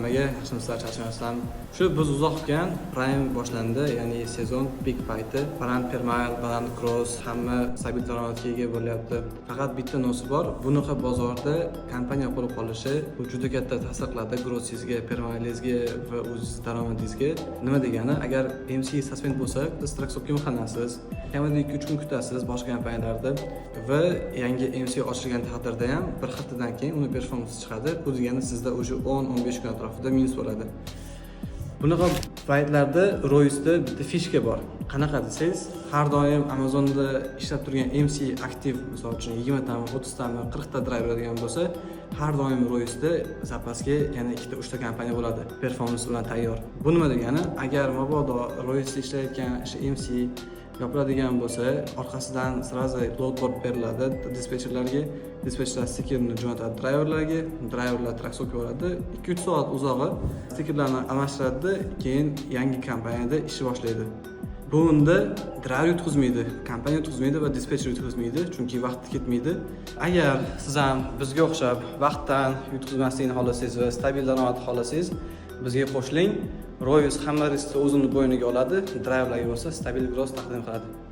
hammaga yaxshimisizlar, charchamasizlarmi? Shu biz uzoq kutgan Prime boshlandi, ya'ni sezon peak payti. Baland permail, baland cross, hamma stabil daromadga ega bo'lyapti. Faqat bitta nosi bor. Bunaqa bozorda kompaniya qolib qolishi bu juda katta ta'sir qiladi grossingizga, permailingizga va o'z daromadingizga. Nima degani, agar MC suspend bo'lsa, siz traksopga muhannasiz. Kamida 2-3 kun kutasiz boshqa kompaniyalarda va yangi MC ochilgan taqdirda ham bir haftadan keyin uni performansi chiqadi. Bu degani sizda o'sha 10-15 kun atrofida minus bo'ladi. Bunaqa paytlarda Royce'da bitta fishka bor. Qanaqa desangiz, har doim Amazonda ishlab turgan MC aktiv, misol uchun 20 tami, 30 tami, 40 ta driver degan bo'lsa, har doim Royce'da zapasga yana 2-3 ta kompaniya bo'ladi, performans bilan tayyor. Bu nima degani, agar mabodo Royce'da ishlayotgan MC yopiladigan bo'lsa, orqasidan sirazi loadboard beriladi dispetcherlarga, dispetcherlar stikerni jo'natadi driverlar traksopga oladi, 2-3 soat uzog'i stikerlarni almashtiradi, keyin yangi kompaniyada ish boshlaydi. Bu unda driver yutqizmaydi, kompaniya yutqizmaydi va dispetcher yutqizmaydi, chunki vaqt ketmaydi. Agar siz ham bizga o'xshab vaqtdan yutqizmaslikni xohlasangiz va stabil daromad xohlasangiz, bizga qo'shiling. Royce hamma riskni o'zini bo'yniga oladi, driverlarga bo'lsa stabil gross taqdim qiladi.